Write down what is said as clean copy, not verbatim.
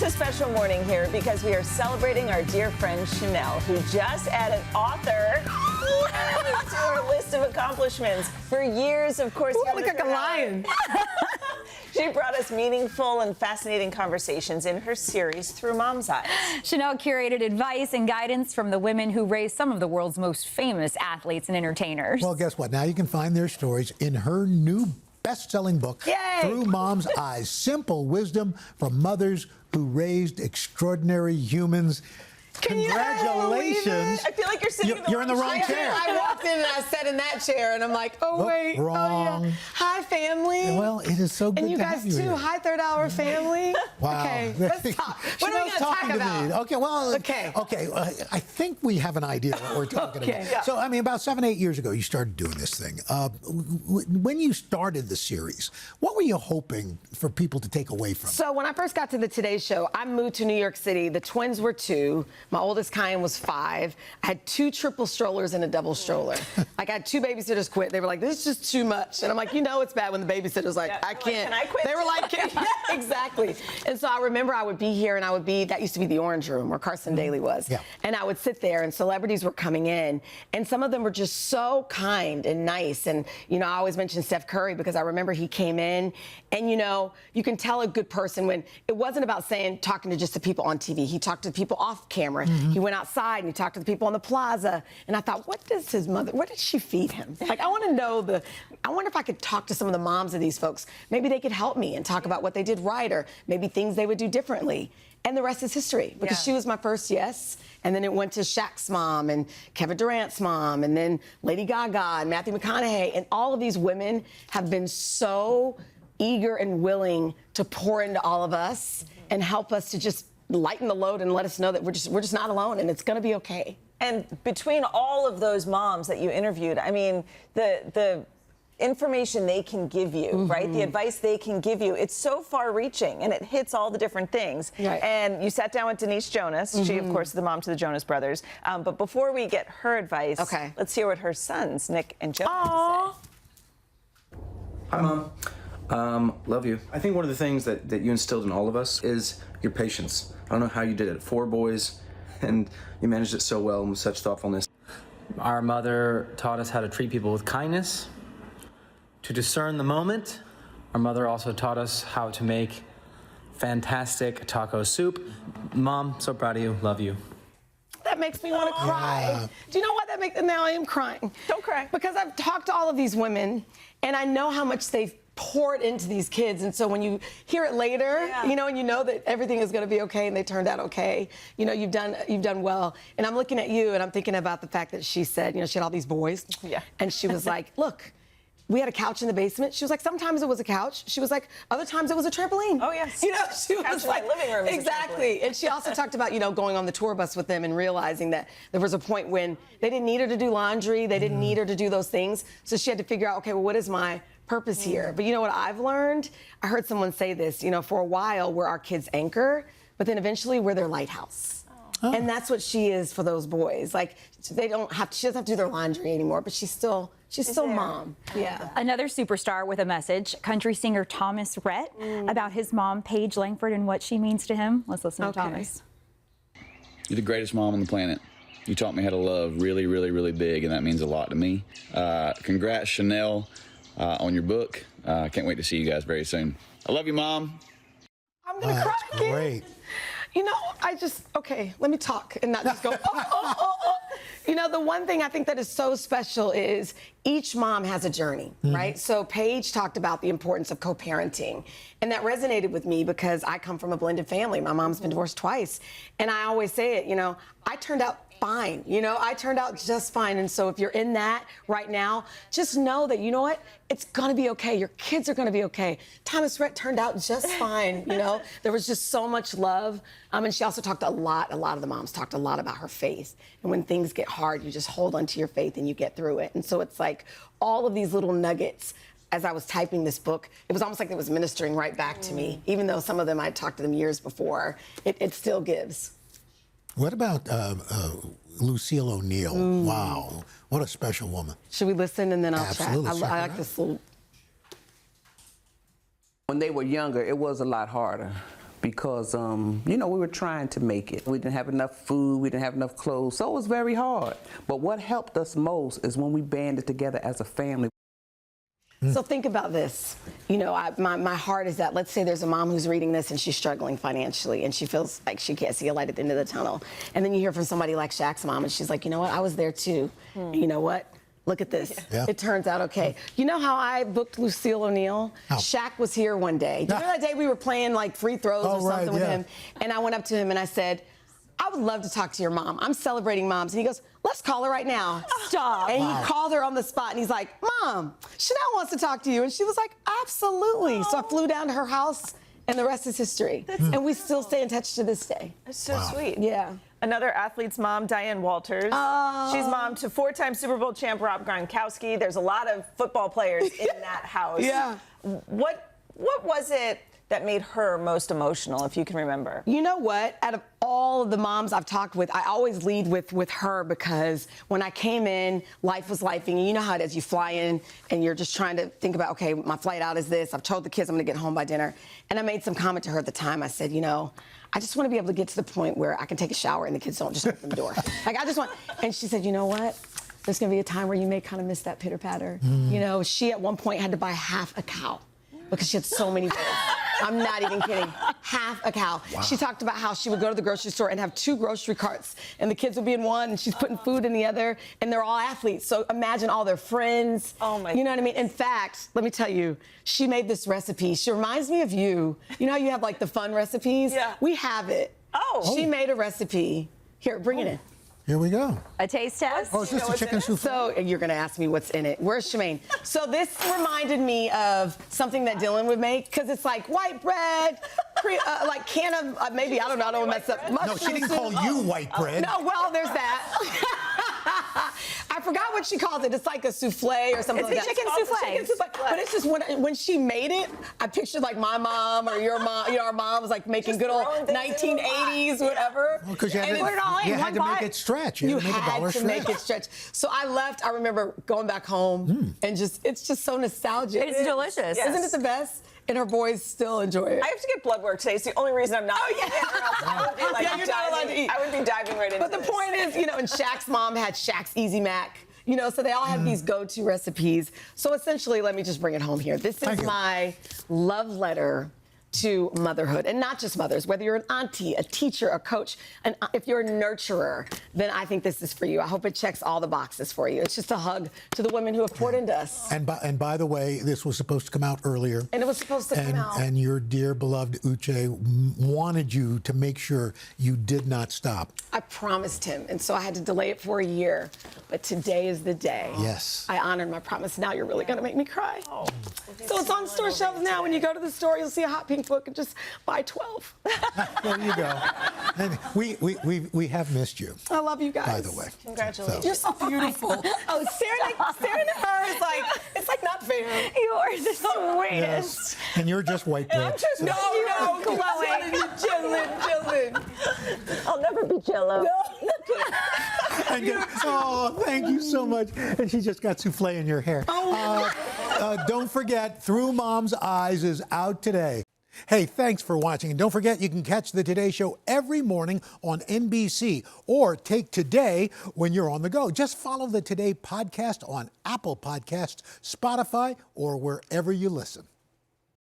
a special morning here because we are celebrating our dear friend Sheinelle, who just added author to her list of accomplishments. For years, of course, you look like a lion. She brought us meaningful and fascinating conversations in her series Through Mom's Eyes. Sheinelle curated advice and guidance from the women who raised some of the world's most famous athletes and entertainers. Well, guess what? Now you can find their stories in her new best-selling book, Yay! Through Mom's Eyes. Simple wisdom from mothers who raised extraordinary humans. Congratulations. I feel like you're sitting You're in the wrong chair. I walked in and I sat in that chair and I'm like, oh, wait. Wrong. Oh, yeah. Hi, family. Well, it is so good and you to guys have you too. here. Hi, Third Hour family. Wow. Okay, let's talk. What are we going to talk about? Okay, well, okay. I think we have an idea what we're talking about. Yeah. So, I mean, about 7-8 years ago, you started doing this thing. When you started the series, what were you hoping for people to take away from it? So when I first got to the Today Show, I moved to New York City. The twins were 2. My oldest, Kyan, was 5. I had 2 triple strollers and a double stroller. Like, I had 2 babysitters quit. They were like, this is just too much. And I'm like, you know it's bad when the babysitter's like, I can't. Can I quit? They were like, yeah, exactly. And so I remember I would be here and I would be, that used to be the Orange Room where Carson Daly was. Yeah. And I would sit there and celebrities were coming in and some of them were just so kind and nice. And, you know, I always mention Steph Curry because I remember he came in and, you know, you can tell a good person when it wasn't about talking to just the people on TV. He talked to people off camera. He went outside and he talked to the people on the plaza. And I thought, what did she feed him? Like, I want to know I wonder if I could talk to some of the moms of these folks. Maybe they could help me and talk about what they did right or maybe things they would do differently. And the rest is history because she was my first yes. And then it went to Shaq's mom and Kevin Durant's mom and then Lady Gaga and Matthew McConaughey. And all of these women have been so eager and willing to pour into all of us and help us to just lighten the load and let us know that we're just not alone and it's going to be okay. And between all of those moms that you interviewed, I mean, the information they can give you, right? The advice they can give you, it's so far-reaching, and it hits all the different things. Right. And you sat down with Denise Jonas. She, of course, is the mom to the Jonas Brothers. But before we get her advice, let's hear what her sons, Nick and Joe, have to say. Hi, Mom. Love you. I think one of the things that you instilled in all of us is your patience. I don't know how you did it. 4 boys, and you managed it so well and with such thoughtfulness. Our mother taught us how to treat people with kindness, to discern the moment. Our mother also taught us how to make fantastic taco soup. Mom, so proud of you. Love you. That makes me want to cry. Yeah. Do you know what that makes? Now I am crying. Don't cry. Because I've talked to all of these women, and I know how much they've poured into these kids. And so when you hear it later, you know, and you know that everything is going to be okay, and they turned out okay. You know, you've done well. And I'm looking at you, and I'm thinking about the fact that she said, you know, she had all these boys. Yeah. And she was like, look. We had a couch in the basement. She was like, sometimes it was a couch. She was like, other times it was a trampoline. Oh, yes. You know, she was like, living room is exactly. And she also talked about, you know, going on the tour bus with them and realizing that there was a point when they didn't need her to do laundry. They didn't need her to do those things. So she had to figure out, okay, well, what is my purpose here? But you know what I've learned? I heard someone say this, you know, for a while we're our kids' anchor, but then eventually we're their lighthouse. Oh. And that's what she is for those boys. Like, she doesn't have to do their laundry anymore, but she's still mom. Yeah. Another superstar with a message, country singer Thomas Rhett, about his mom, Paige Langford, and what she means to him. Let's listen to Thomas. You're the greatest mom on the planet. You taught me how to love really, really, really big, and that means a lot to me. Congrats, Sheinelle, on your book. Can't wait to see you guys very soon. I love you, Mom. I'm going to cry again. Great. You know, okay, let me talk and not just go, oh. You know, the one thing I think that is so special is each mom has a journey, right? So Paige talked about the importance of co-parenting. And that resonated with me because I come from a blended family. My mom's been divorced twice. And I always say it, you know, I turned out fine. You know, I turned out just fine. And so if you're in that right now, just know that, you know what? It's going to be okay. Your kids are going to be okay. Thomas Rhett turned out just fine. You know, there was just so much love. And she also talked a lot of the moms talked a lot about her faith. And when things get hard, you just hold onto your faith and you get through it. And so it's like all of these little nuggets. As I was typing this book, it was almost like it was ministering right back to me. Even though some of them I'd talked to them years before, it still gives. What about Lucille O'Neal? Wow, what a special woman. Should we listen and then I'll Absolutely, chat? I like this little. When they were younger, it was a lot harder. because, you know, we were trying to make it. We didn't have enough food, we didn't have enough clothes, so it was very hard. But what helped us most is when we banded together as a family. So think about this. You know, my heart is that, let's say there's a mom who's reading this and she's struggling financially and she feels like she can't see a light at the end of the tunnel. And then you hear from somebody like Shaq's mom and she's like, you know what, I was there too. And you know what? Look at this. Yeah. It turns out okay. You know how I booked Lucille O'Neal? Oh. Shaq was here one day. Do you remember that day we were playing like free throws or something with him? And I went up to him and I said, I would love to talk to your mom. I'm celebrating moms. And he goes, let's call her right now. Stop. And he called her on the spot and he's like, Mom, Sheinelle wants to talk to you. And she was like, absolutely. So I flew down to her house and the rest is history. And we still stay in touch to this day. That's so sweet. Yeah. Another athlete's mom, Diane Walters. She's mom to 4-time Super Bowl champ Rob Gronkowski. There's a lot of football players in that house. Yeah. What was it that made her most emotional, if you can remember? You know what? Out of all of the moms I've talked with, I always lead with her because when I came in, life was lifing. You know how it is. You fly in and you're just trying to think about, okay, my flight out is this. I've told the kids I'm going to get home by dinner. And I made some comment to her at the time. I said, you know, I just want to be able to get to the point where I can take a shower and the kids don't just open the door. Like, I just want, and she said, you know what? There's going to be a time where you may kind of miss that pitter patter. You know, she at one point had to buy half a cow because she had so many kids. I'm not even kidding. Half a cow. Wow. She talked about how she would go to the grocery store and have 2 grocery carts, and the kids would be in one, and she's putting food in the other, and they're all athletes. So imagine all their friends. Oh my! You know what I mean? In fact, let me tell you, she made this recipe. She reminds me of you. You know how you have like the fun recipes? Yeah. We have it. Oh. She made a recipe. Here, bring it in. Here we go. A taste test? Oh, is this the chicken souffle? So you're going to ask me what's in it. Where's Shemaine? So this reminded me of something that Dylan would make because it's like white bread, like can of, maybe, I don't know, I don't want to mess up. No, she didn't call you white bread. No, well, there's that. I forgot what she called it. It's like a souffle or something like that. Chicken souffle. Chicken souffle. But it's just when she made it, I pictured like my mom or your mom, you know, our mom was like making good old 1980s, whatever. Well, because you had to make it stretch. You had to make it stretch. So I left. I remember going back home and it's just so nostalgic. It's delicious. Isn't it the best? And her boys still enjoy it. I have to get blood work today. It's the only reason I'm not. Oh, yeah. I would be like you're not allowed to eat. I would be diving right into But the point is, you know, and Shaq's mom had Shaq's Easy Mac. You know, so they all have these go-to recipes. So essentially, let me just bring it home here. This is my love letter to motherhood, and not just mothers, whether you're an auntie, a teacher, a coach, and if you're a nurturer, then I think this is for you. I hope it checks all the boxes for you. It's just a hug to the women who have poured into us. And by the way, this was supposed to come out earlier. And it was supposed to come out. And your dear beloved Uche wanted you to make sure you did not stop. I promised him, and so I had to delay it for a year. But today is the day. Yes. I honored my promise. Now you're really going to make me cry. Oh. So it's on store shelves now. When you go to the store, you'll see a hot pink book and just buy 12. There you go. And we have missed you. I love you guys. By the way. Congratulations. You're so beautiful. Oh, staring at her is like, it's like not fair. You are the sweetest. Yes. And you're just white bread. No, chillin'. I'll never be Jello. Oh, thank you so much. And she just got souffle in your hair. Don't forget, Through Mom's Eyes is out today. Hey, thanks for watching. And don't forget, you can catch the Today Show every morning on NBC or take Today when you're on the go. Just follow the Today podcast on Apple Podcasts, Spotify, or wherever you listen.